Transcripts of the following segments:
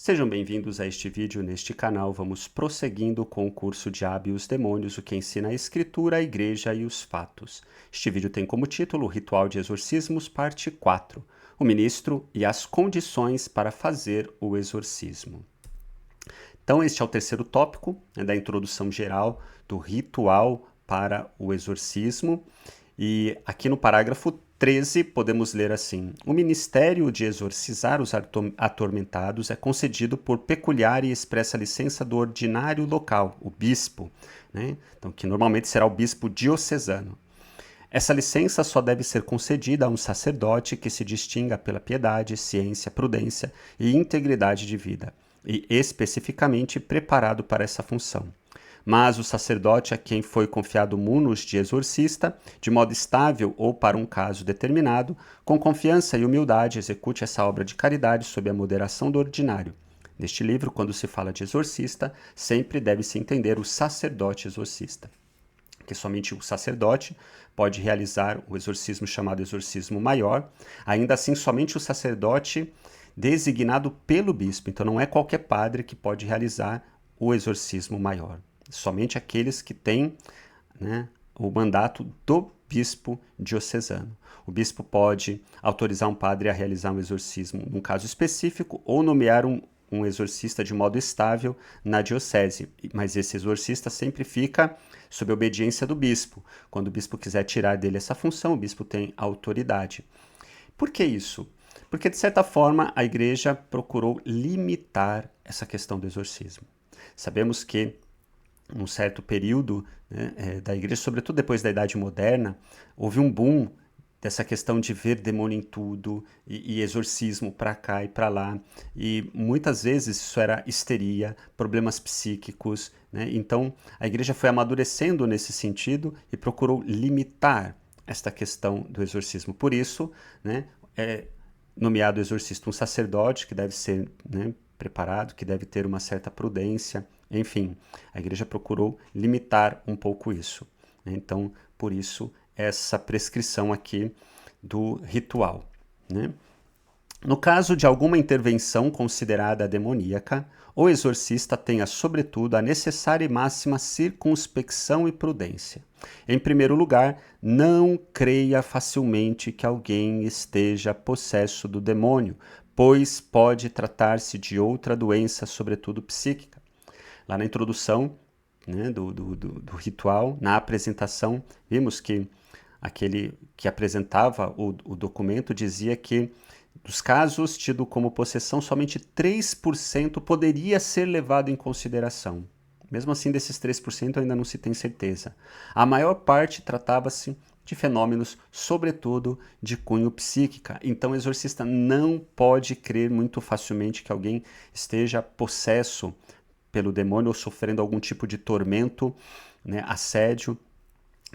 Sejam bem-vindos a este vídeo. Neste canal vamos prosseguindo com o curso Diabo e os Demônios, o que ensina a Escritura, a Igreja e os Fatos. Este vídeo tem como título Ritual de Exorcismos, parte 4, o ministro e as condições para fazer o exorcismo. Então este é o terceiro tópico, da introdução geral do ritual para o exorcismo. E aqui no parágrafo 13 podemos ler assim: o ministério de exorcizar os atormentados é concedido por peculiar e expressa licença do ordinário local, o bispo, né? Então, que normalmente será o bispo diocesano. Essa licença só deve ser concedida a um sacerdote que se distinga pela piedade, ciência, prudência e integridade de vida, e especificamente preparado para essa função. Mas o sacerdote a quem foi confiado munus de exorcista, de modo estável ou para um caso determinado, com confiança e humildade execute essa obra de caridade sob a moderação do ordinário. Neste livro, quando se fala de exorcista, sempre deve-se entender o sacerdote exorcista, que somente o sacerdote pode realizar o exorcismo chamado exorcismo maior, ainda assim somente o sacerdote designado pelo bispo, então não é qualquer padre que pode realizar o exorcismo maior. Somente aqueles que têm, né, o mandato do bispo diocesano. O bispo pode autorizar um padre a realizar um exorcismo num caso específico ou nomear um exorcista de modo estável na diocese, mas esse exorcista sempre fica sob a obediência do bispo. Quando o bispo quiser tirar dele essa função, o bispo tem autoridade. Por que isso? Porque, de certa forma, a igreja procurou limitar essa questão do exorcismo. Sabemos que num certo período, né, da igreja, sobretudo depois da Idade Moderna, houve um boom dessa questão de ver demônio em tudo e exorcismo para cá e para lá. E muitas vezes isso era histeria, problemas psíquicos, né? Então a igreja foi amadurecendo nesse sentido e procurou limitar esta questão do exorcismo. Por isso, né, é nomeado exorcista um sacerdote que deve ser, né, preparado, que deve ter uma certa prudência. Enfim, a igreja procurou limitar um pouco isso, né? Então, por isso, essa prescrição aqui do ritual, né? No caso de alguma intervenção considerada demoníaca, o exorcista tenha, sobretudo, a necessária e máxima circunspecção e prudência. Em primeiro lugar, não creia facilmente que alguém esteja possesso do demônio, pois pode tratar-se de outra doença, sobretudo psíquica. Lá na introdução, né, do ritual, na apresentação, vimos que aquele que apresentava o documento dizia que dos casos tido como possessão, somente 3% poderia ser levado em consideração. Mesmo assim, desses 3% ainda não se tem certeza. A maior parte tratava-se de fenômenos, sobretudo de cunho psíquica. Então, o exorcista não pode crer muito facilmente que alguém esteja possesso pelo demônio ou sofrendo algum tipo de tormento, né, assédio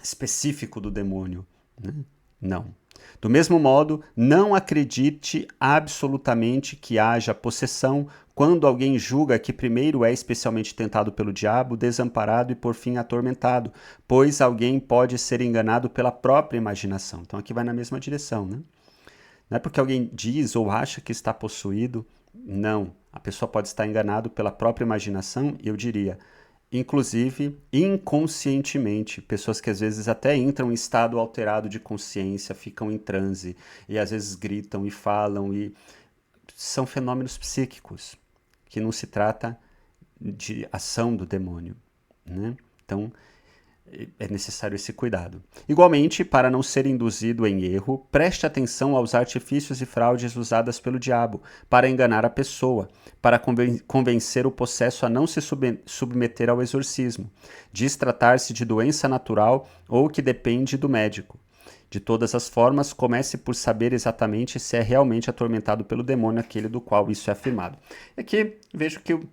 específico do demônio, né? Não. Do mesmo modo, não acredite absolutamente que haja possessão quando alguém julga que primeiro é especialmente tentado pelo diabo, desamparado e por fim atormentado, pois alguém pode ser enganado pela própria imaginação. Então aqui vai na mesma direção, né? Não é porque alguém diz ou acha que está possuído, não. A pessoa pode estar enganado pela própria imaginação, e eu diria, inclusive inconscientemente, pessoas que às vezes até entram em estado alterado de consciência, ficam em transe e às vezes gritam e falam, e são fenômenos psíquicos, que não se trata de ação do demônio, né? Então, é necessário esse cuidado. Igualmente, para não ser induzido em erro, preste atenção aos artifícios e fraudes usadas pelo diabo para enganar a pessoa, para convencer o possesso a não se submeter ao exorcismo, diz tratar-se de doença natural ou que depende do médico. De todas as formas, comece por saber exatamente se é realmente atormentado pelo demônio aquele do qual isso é afirmado. Aqui vejo que o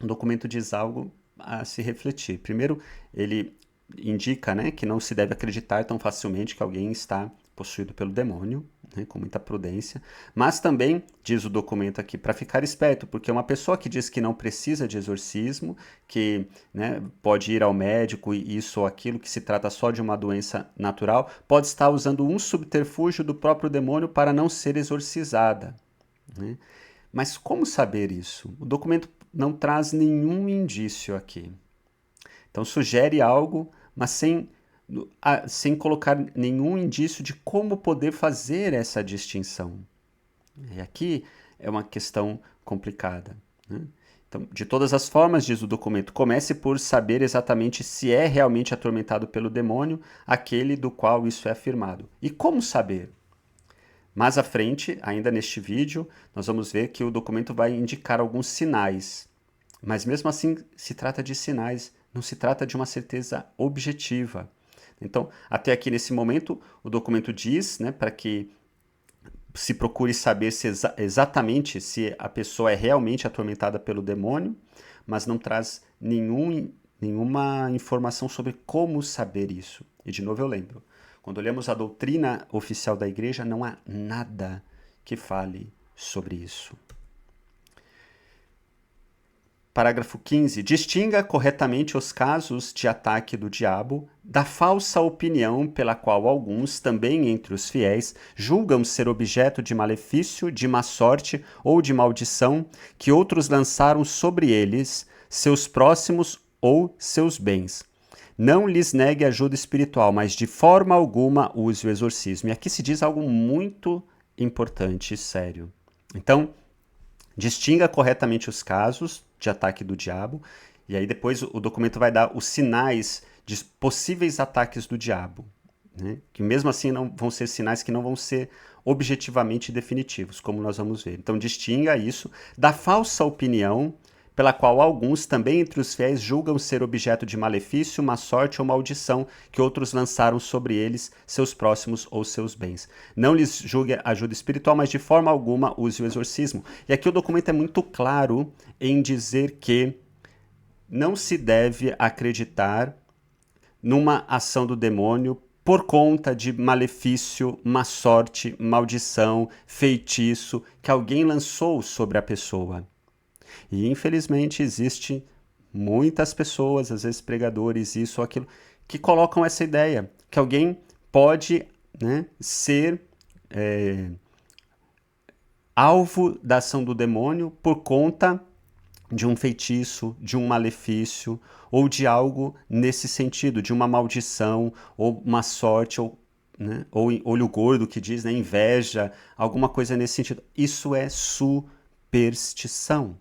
documento diz algo a se refletir. Primeiro, ele indica, né, que não se deve acreditar tão facilmente que alguém está possuído pelo demônio, né, com muita prudência, mas também, diz o documento aqui, para ficar esperto, porque uma pessoa que diz que não precisa de exorcismo, que, né, pode ir ao médico e isso ou aquilo, que se trata só de uma doença natural, pode estar usando um subterfúgio do próprio demônio para não ser exorcizada, né? Mas como saber isso? O documento não traz nenhum indício aqui. Então sugere algo, mas sem colocar nenhum indício de como poder fazer essa distinção. E aqui é uma questão complicada, né? Então, de todas as formas, diz o documento, comece por saber exatamente se é realmente atormentado pelo demônio aquele do qual isso é afirmado. E como saber? Mais à frente, ainda neste vídeo, nós vamos ver que o documento vai indicar alguns sinais. Mas mesmo assim, se trata de sinais, não se trata de uma certeza objetiva. Então, até aqui nesse momento, o documento diz, né, para que se procure saber se exatamente se a pessoa é realmente atormentada pelo demônio, mas não traz nenhuma informação sobre como saber isso. E de novo eu lembro, quando olhamos a doutrina oficial da igreja, não há nada que fale sobre isso. Parágrafo 15. Distinga corretamente os casos de ataque do diabo da falsa opinião pela qual alguns, também entre os fiéis, julgam ser objeto de malefício, de má sorte ou de maldição que outros lançaram sobre eles, seus próximos ou seus bens. Não lhes negue ajuda espiritual, mas de forma alguma use o exorcismo. E aqui se diz algo muito importante e sério. Então, distinga corretamente os casos de ataque do diabo, e aí depois o documento vai dar os sinais de possíveis ataques do diabo, né? Que mesmo assim não vão ser sinais que não vão ser objetivamente definitivos, como nós vamos ver. Então distinga isso da falsa opinião pela qual alguns, também entre os fiéis, julgam ser objeto de malefício, má sorte ou maldição que outros lançaram sobre eles, seus próximos ou seus bens. Não lhes julgue ajuda espiritual, mas de forma alguma use o exorcismo. E aqui o documento é muito claro em dizer que não se deve acreditar numa ação do demônio por conta de malefício, má sorte, maldição, feitiço que alguém lançou sobre a pessoa. E infelizmente existe muitas pessoas, às vezes pregadores, isso ou aquilo, que colocam essa ideia, que alguém pode, né, ser alvo da ação do demônio por conta de um feitiço, de um malefício, ou de algo nesse sentido, de uma maldição, ou uma sorte, ou, né, ou olho gordo que diz, né, inveja, alguma coisa nesse sentido. Isso é superstição.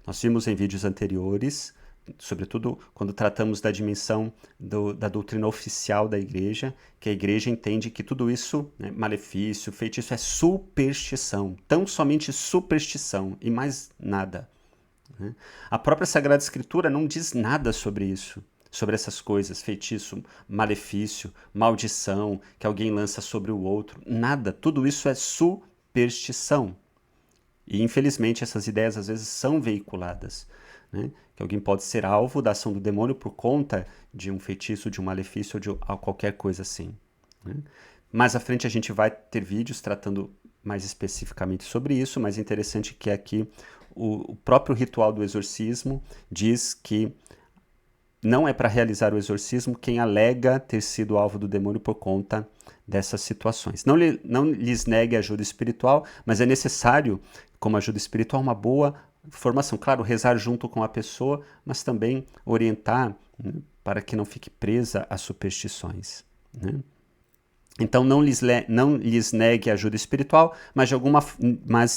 Nós vimos em vídeos anteriores, sobretudo quando tratamos da dimensão da doutrina oficial da igreja, que a igreja entende que tudo isso, né, malefício, feitiço, é superstição, tão somente superstição e mais nada, né? A própria Sagrada Escritura não diz nada sobre isso, sobre essas coisas, feitiço, malefício, maldição, que alguém lança sobre o outro, nada, tudo isso é superstição. E, infelizmente, essas ideias às vezes são veiculadas, né? Que alguém pode ser alvo da ação do demônio por conta de um feitiço, de um malefício ou de qualquer coisa assim, né? Mais à frente a gente vai ter vídeos tratando mais especificamente sobre isso, mas é interessante que aqui o próprio ritual do exorcismo diz que não é para realizar o exorcismo quem alega ter sido alvo do demônio por conta dessas situações. Não lhes negue ajuda espiritual, mas é necessário, como ajuda espiritual, uma boa formação. Claro, rezar junto com a pessoa, mas também orientar, né, para que não fique presa a superstições, né? Então não lhes negue ajuda espiritual, mas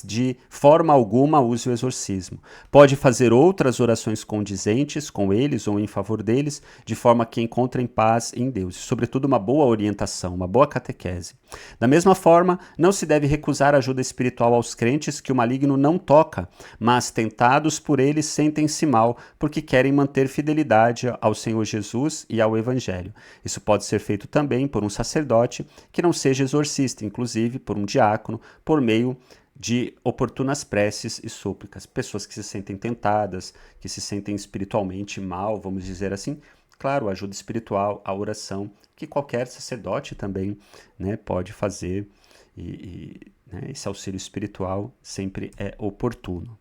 de forma alguma use o exorcismo. Pode fazer outras orações condizentes com eles ou em favor deles, de forma que encontrem paz em Deus. E, sobretudo, uma boa orientação, uma boa catequese. Da mesma forma, não se deve recusar ajuda espiritual aos crentes que o maligno não toca, mas tentados por ele sentem-se mal, porque querem manter fidelidade ao Senhor Jesus e ao Evangelho. Isso pode ser feito também por um sacerdote que não seja exorcista, inclusive por um diácono, por meio de oportunas preces e súplicas. Pessoas que se sentem tentadas, que se sentem espiritualmente mal, vamos dizer assim. Claro, a ajuda espiritual, a oração, que qualquer sacerdote também, né, pode fazer, né, esse auxílio espiritual sempre é oportuno.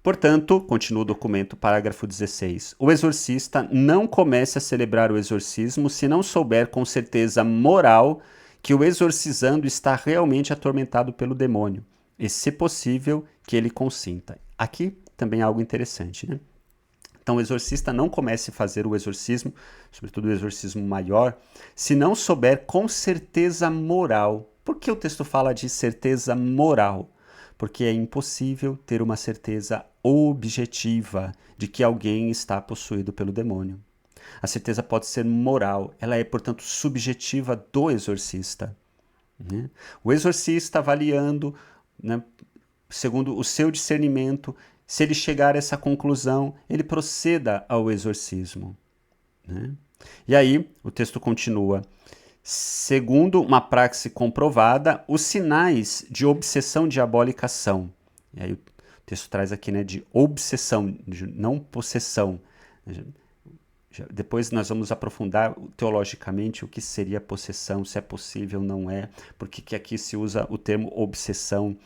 Portanto, continua o documento, parágrafo 16, o exorcista não comece a celebrar o exorcismo se não souber com certeza moral que o exorcizando está realmente atormentado pelo demônio. e, se possível, que ele consinta. Aqui também é algo interessante, né? Então, o exorcista não comece a fazer o exorcismo, sobretudo o exorcismo maior, se não souber com certeza moral. Por que o texto fala de certeza moral? Porque é impossível ter uma certeza objetiva de que alguém está possuído pelo demônio. A certeza pode ser moral, ela é, portanto, subjetiva do exorcista. Né? O exorcista avaliando, né, segundo o seu discernimento, se ele chegar a essa conclusão, ele proceda ao exorcismo. Né? E aí, o texto continua. Segundo uma praxe comprovada, os sinais de obsessão diabólica são. E aí o texto traz aqui, né, de obsessão, de não possessão. Depois nós vamos aprofundar teologicamente o que seria possessão, se é possível, não é, porque que aqui se usa o termo obsessão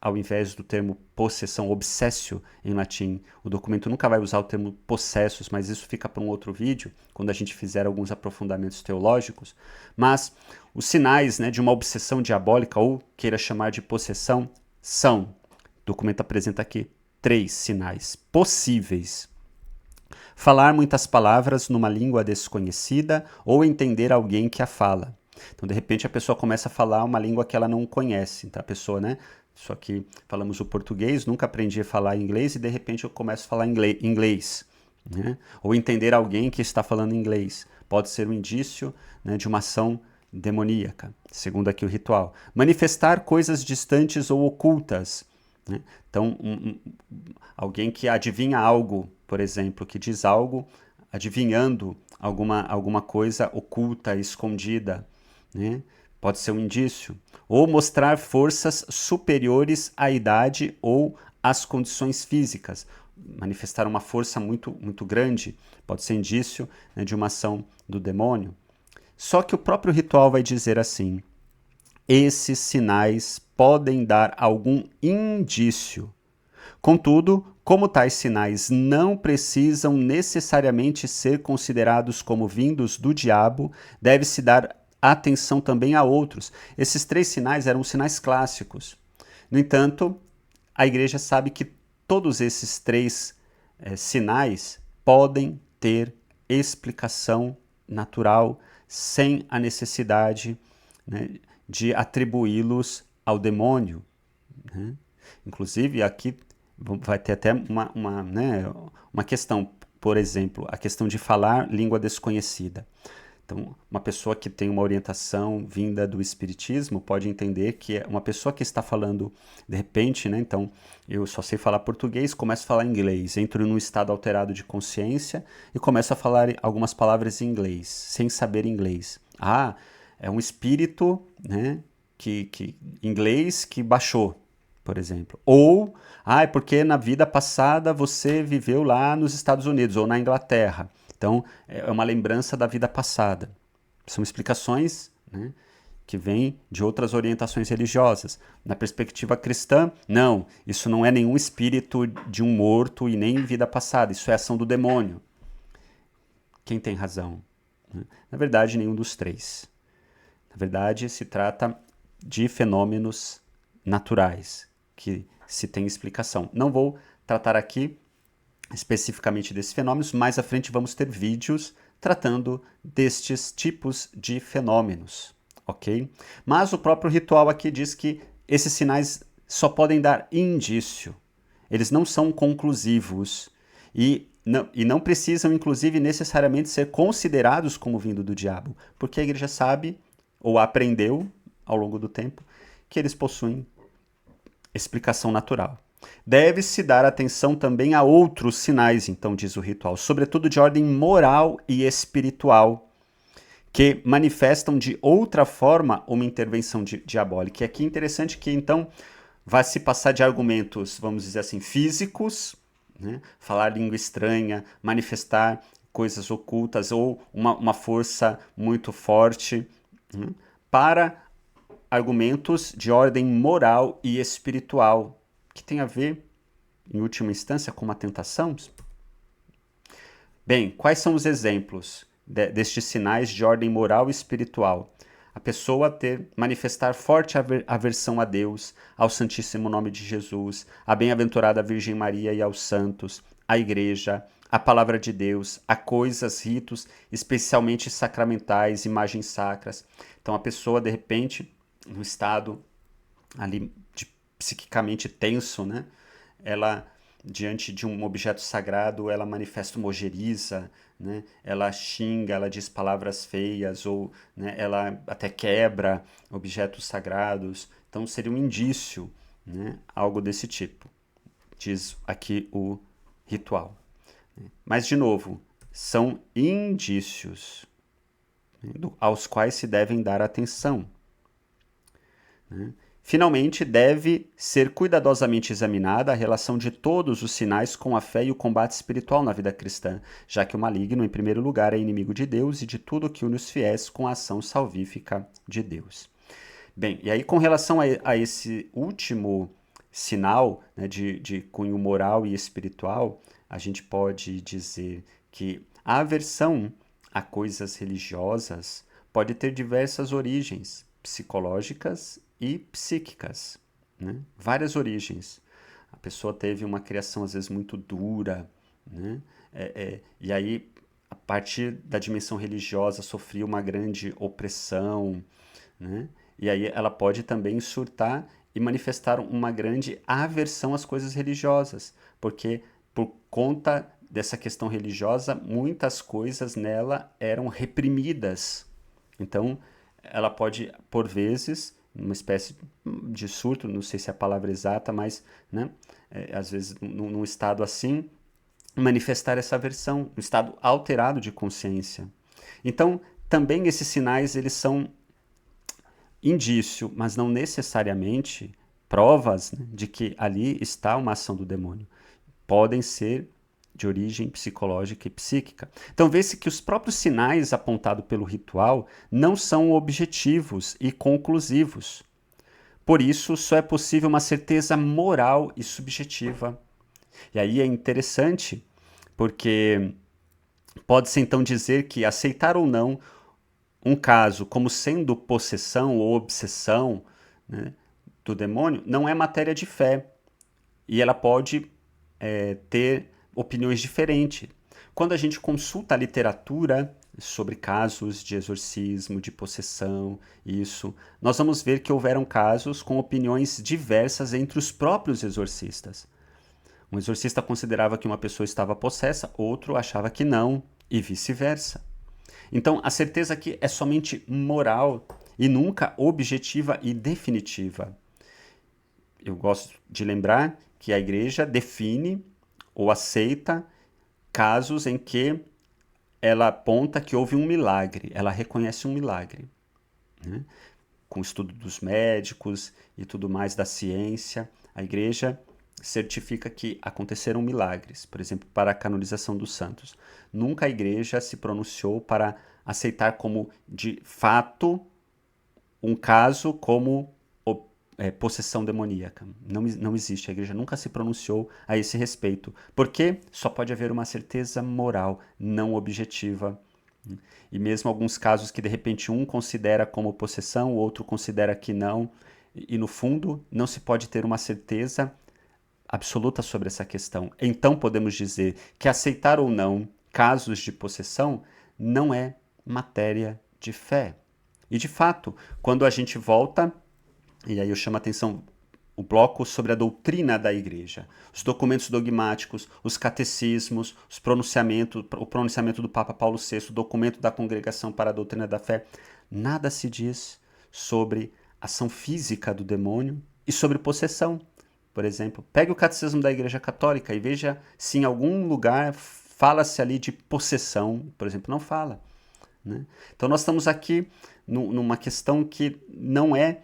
ao invés do termo possessão, obsessio em latim. O documento nunca vai usar o termo possessos, mas isso fica para um outro vídeo, quando a gente fizer alguns aprofundamentos teológicos. Mas os sinais, né, de uma obsessão diabólica, ou queira chamar de possessão, são, o documento apresenta aqui 3 sinais possíveis. Falar muitas palavras numa língua desconhecida ou entender alguém que a fala. Então, de repente, a pessoa começa a falar uma língua que ela não conhece. Então, a pessoa, né? Só que falamos o português, nunca aprendi a falar inglês e, de repente, eu começo a falar inglês. Né? Ou entender alguém que está falando inglês. Pode ser um indício, né, de uma ação demoníaca, segundo aqui o ritual. Manifestar coisas distantes ou ocultas. Né? Então, alguém que adivinha algo, por exemplo, que diz algo adivinhando alguma coisa oculta, escondida, né? Pode ser um indício. Ou mostrar forças superiores à idade ou às condições físicas. Manifestar uma força muito grande, pode ser indício, né, de uma ação do demônio. Só que o próprio ritual vai dizer assim: esses sinais podem dar algum indício. Contudo, como tais sinais não precisam necessariamente ser considerados como vindos do diabo, deve-se dar atenção também a outros. Esses 3 sinais eram sinais clássicos. No entanto, a igreja sabe que todos esses 3 sinais podem ter explicação natural, sem a necessidade, né, de atribuí-los ao demônio. Né? Inclusive, aqui vai ter até uma questão, por exemplo, a questão de falar língua desconhecida. Então, uma pessoa que tem uma orientação vinda do espiritismo pode entender que é uma pessoa que está falando, de repente, né? Então, eu só sei falar português, começo a falar inglês, entro num estado alterado de consciência e começo a falar algumas palavras em inglês, sem saber inglês. Ah, é um espírito, né, inglês que baixou, por exemplo. Ou, é porque na vida passada você viveu lá nos Estados Unidos ou na Inglaterra. Então, é uma lembrança da vida passada. São explicações, né, que vêm de outras orientações religiosas. Na perspectiva cristã, não, isso não é nenhum espírito de um morto e nem vida passada, isso é ação do demônio. Quem tem razão? Na verdade, nenhum dos 3. Na verdade, se trata de fenômenos naturais, que se tem explicação. Não vou tratar aqui especificamente desses fenômenos, mais à frente vamos ter vídeos tratando destes tipos de fenômenos, ok? Mas o próprio ritual aqui diz que esses sinais só podem dar indício, eles não são conclusivos e não precisam, inclusive, necessariamente ser considerados como vindo do diabo, porque a igreja sabe, ou aprendeu ao longo do tempo, que eles possuem explicação natural. Deve-se dar atenção também a outros sinais, então diz o ritual, sobretudo de ordem moral e espiritual, que manifestam de outra forma uma intervenção diabólica. E aqui é interessante que então vai se passar de argumentos, vamos dizer assim, físicos, né? Falar língua estranha, manifestar coisas ocultas ou uma força muito forte, né? Para argumentos de ordem moral e espiritual, que tem a ver, em última instância, com uma tentação? Bem, quais são os exemplos destes sinais de ordem moral e espiritual? A pessoa manifestar forte aversão a Deus, ao Santíssimo Nome de Jesus, à bem-aventurada Virgem Maria e aos santos, à Igreja, à Palavra de Deus, a coisas, ritos, especialmente sacramentais, imagens sacras. Então a pessoa, de repente, no estado ali psiquicamente tenso, né? Ela, diante de um objeto sagrado, ela manifesta uma ojeriza, né? Ela xinga, ela diz palavras feias, ou né, ela até quebra objetos sagrados. Então seria um indício, né? Algo desse tipo, diz aqui o ritual. Mas, de novo, são indícios, né, aos quais se devem dar atenção. Né? Finalmente, deve ser cuidadosamente examinada a relação de todos os sinais com a fé e o combate espiritual na vida cristã, já que o maligno, em primeiro lugar, é inimigo de Deus e de tudo que une os fiéis com a ação salvífica de Deus. Bem, e aí com relação a esse último sinal, né, de cunho moral e espiritual, a gente pode dizer que a aversão a coisas religiosas pode ter diversas origens psicológicas e psíquicas, né? Várias origens. A pessoa teve uma criação às vezes muito dura, né? E aí, a partir da dimensão religiosa, sofreu uma grande opressão, né? E aí ela pode também surtar e manifestar uma grande aversão às coisas religiosas, porque por conta dessa questão religiosa, muitas coisas nela eram reprimidas. Então, ela pode, por vezes, uma espécie de surto, não sei se é a palavra exata, mas, né, às vezes, num estado assim, manifestar essa aversão, um estado alterado de consciência. Então, também esses sinais, eles são indício, mas não necessariamente provas, né, de que ali está uma ação do demônio. Podem ser de origem psicológica e psíquica. Então vê-se que os próprios sinais apontados pelo ritual não são objetivos e conclusivos. Por isso, só é possível uma certeza moral e subjetiva. E aí é interessante, porque pode-se então dizer que aceitar ou não um caso como sendo possessão ou obsessão, né, do demônio não é matéria de fé. E ela pode ter opiniões diferentes. Quando a gente consulta a literatura sobre casos de exorcismo, de possessão, nós vamos ver que houveram casos com opiniões diversas entre os próprios exorcistas. Um exorcista considerava que uma pessoa estava possessa, outro achava que não, e vice-versa. Então, a certeza aqui é somente moral e nunca objetiva e definitiva. Eu gosto de lembrar que a igreja define ou aceita casos em que ela aponta que houve um milagre, ela reconhece um milagre, né? Com o estudo dos médicos e tudo mais da ciência, a igreja certifica que aconteceram milagres, por exemplo, para a canonização dos santos. Nunca a igreja se pronunciou para aceitar como de fato um caso como possessão demoníaca. Não existe, a igreja nunca se pronunciou a esse respeito, porque só pode haver uma certeza moral, não objetiva. E mesmo alguns casos que de repente um considera como possessão, o outro considera que não, e no fundo não se pode ter uma certeza absoluta sobre essa questão. Então podemos dizer que aceitar ou não casos de possessão não é matéria de fé. E de fato, quando a gente volta, e aí eu chamo a atenção o bloco sobre a doutrina da igreja, os documentos dogmáticos, os catecismos, o pronunciamento do Papa Paulo VI, o documento da Congregação para a Doutrina da Fé, nada se diz sobre ação física do demônio e sobre possessão. Por exemplo, pegue o Catecismo da Igreja Católica e veja se em algum lugar fala-se ali de possessão, por exemplo, não fala, né? Então nós estamos aqui numa questão que não é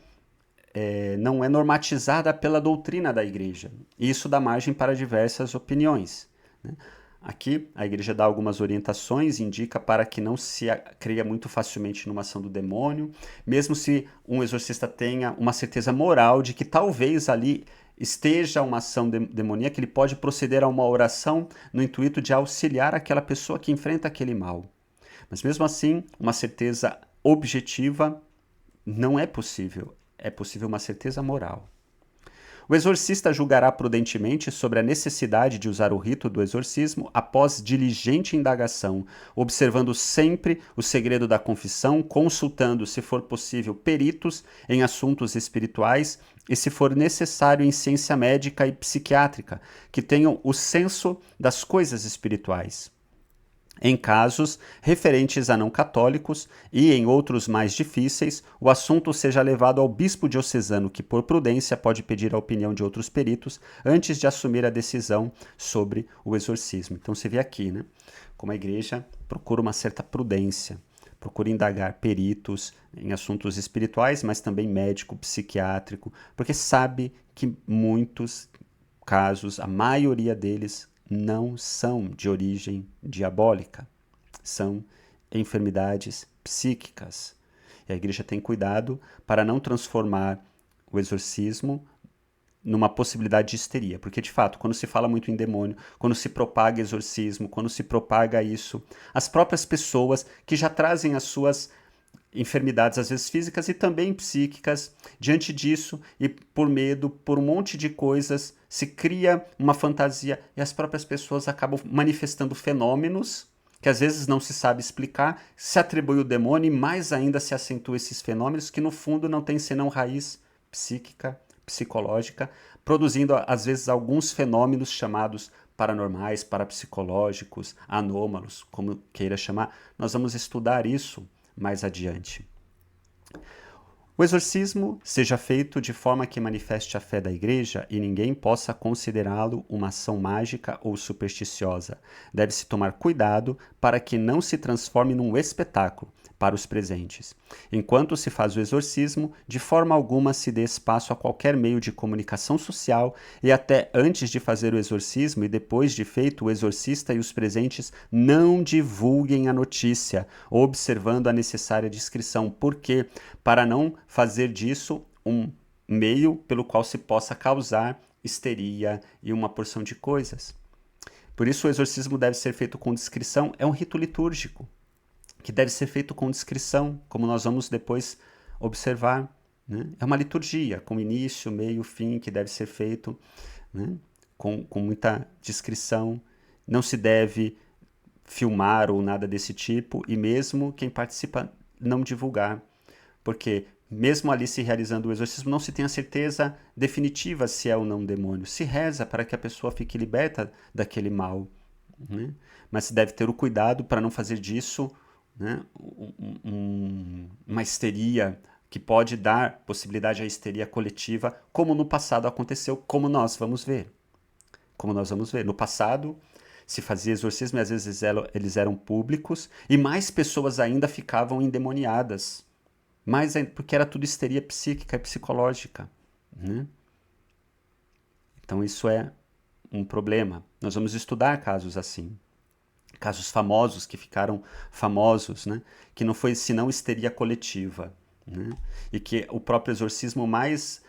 normatizada pela doutrina da igreja. E isso dá margem para diversas opiniões, né? Aqui a igreja dá algumas orientações, indica para que não se creia muito facilmente numa ação do demônio, mesmo se um exorcista tenha uma certeza moral de que talvez ali esteja uma ação demoníaca, ele pode proceder a uma oração no intuito de auxiliar aquela pessoa que enfrenta aquele mal. Mas mesmo assim, uma certeza objetiva não é possível. É possível uma certeza moral. O exorcista julgará prudentemente sobre a necessidade de usar o rito do exorcismo após diligente indagação, observando sempre o segredo da confissão, consultando, se for possível, peritos em assuntos espirituais e, se for necessário, em ciência médica e psiquiátrica, que tenham o senso das coisas espirituais. Em casos referentes a não católicos e em outros mais difíceis, o assunto seja levado ao bispo diocesano, que por prudência pode pedir a opinião de outros peritos antes de assumir a decisão sobre o exorcismo. Então você vê aqui, né, como a igreja procura uma certa prudência, procura indagar peritos em assuntos espirituais, mas também médico, psiquiátrico, porque sabe que muitos casos, a maioria deles, não são de origem diabólica, são enfermidades psíquicas. E a igreja tem cuidado para não transformar o exorcismo numa possibilidade de histeria, porque de fato, quando se fala muito em demônio, quando se propaga exorcismo, quando se propaga isso, as próprias pessoas que já trazem as suas enfermidades, às vezes físicas e também psíquicas, diante disso e por medo, por um monte de coisas, se cria uma fantasia e as próprias pessoas acabam manifestando fenômenos que às vezes não se sabe explicar, se atribui o demônio e mais ainda se acentua esses fenômenos que no fundo não tem senão raiz psíquica, psicológica, produzindo às vezes alguns fenômenos chamados paranormais, parapsicológicos, anômalos, como queira chamar. Nós vamos estudar isso mais adiante. O exorcismo seja feito de forma que manifeste a fé da igreja e ninguém possa considerá-lo uma ação mágica ou supersticiosa. Deve-se tomar cuidado para que não se transforme num espetáculo para os presentes. Enquanto se faz o exorcismo, de forma alguma se dê espaço a qualquer meio de comunicação social e até antes de fazer o exorcismo e depois de feito, o exorcista e os presentes não divulguem a notícia, observando a necessária discrição. Por quê? Para não fazer disso um meio pelo qual se possa causar histeria e uma porção de coisas. Por isso o exorcismo deve ser feito com discrição, é um rito litúrgico que deve ser feito com discrição, como nós vamos depois observar. Né? É uma liturgia, com início, meio, fim, que deve ser feito, né? com muita discrição. Não se deve filmar ou nada desse tipo, e mesmo quem participa não divulgar, porque mesmo ali se realizando o exorcismo, não se tem a certeza definitiva se é ou não um demônio. Se reza para que a pessoa fique liberta daquele mal, né? Mas se deve ter o cuidado para não fazer disso, né, uma histeria que pode dar possibilidade à histeria coletiva, como no passado aconteceu, como nós vamos ver. Como nós vamos ver. No passado, se fazia exorcismo e às vezes eles eram públicos, e mais pessoas ainda ficavam endemoniadas. Porque era tudo histeria psíquica e psicológica. Né? Então isso é um problema. Nós vamos estudar casos assim. Casos famosos que ficaram famosos, né? Que não foi senão histeria coletiva. Né? E que o próprio exorcismo mais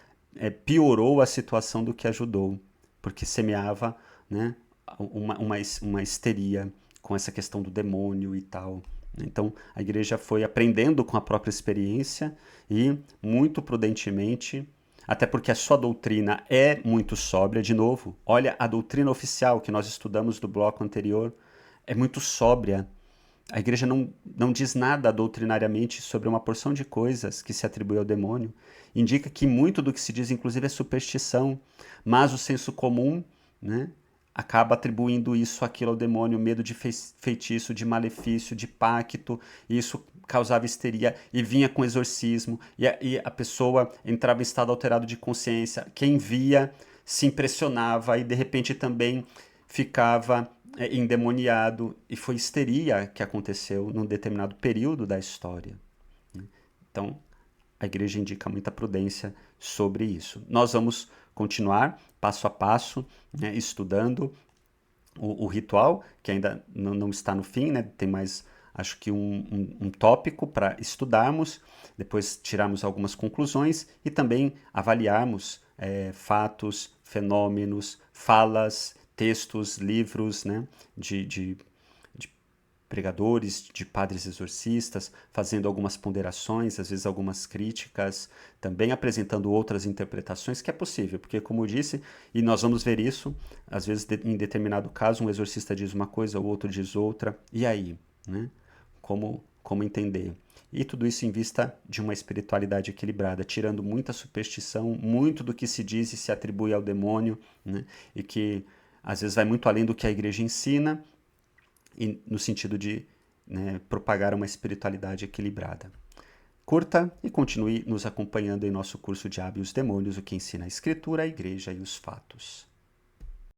piorou a situação do que ajudou, porque semeava, né, uma histeria com essa questão do demônio e tal. Então a igreja foi aprendendo com a própria experiência e muito prudentemente, até porque a sua doutrina é muito sóbria. De novo, olha a doutrina oficial que nós estudamos do bloco anterior, é muito sóbria. A igreja não diz nada doutrinariamente sobre uma porção de coisas que se atribui ao demônio. Indica que muito do que se diz, inclusive, é superstição, mas o senso comum, né, acaba atribuindo isso, aquilo ao demônio, medo de feitiço, de malefício, de pacto, e isso causava histeria e vinha com exorcismo, e a pessoa entrava em estado alterado de consciência. Quem via se impressionava e de repente também ficava endemoniado, e foi histeria que aconteceu num determinado período da história. Então, a igreja indica muita prudência sobre isso. Nós vamos continuar passo a passo, né, estudando o ritual, que ainda não está no fim, né? Tem mais, acho que um tópico para estudarmos, depois tirarmos algumas conclusões e também avaliarmos fatos, fenômenos, falas, textos, livros, né, de pregadores, de padres exorcistas, fazendo algumas ponderações, às vezes algumas críticas, também apresentando outras interpretações, que é possível, porque como eu disse, e nós vamos ver isso, às vezes em determinado caso um exorcista diz uma coisa, o outro diz outra, e aí, né? Como entender? E tudo isso em vista de uma espiritualidade equilibrada, tirando muita superstição, muito do que se diz e se atribui ao demônio, né? E que às vezes vai muito além do que a igreja ensina, e no sentido de, né, propagar uma espiritualidade equilibrada. Curta e continue nos acompanhando em nosso curso de Hábios Demônios, o que ensina a Escritura, a Igreja e os Fatos.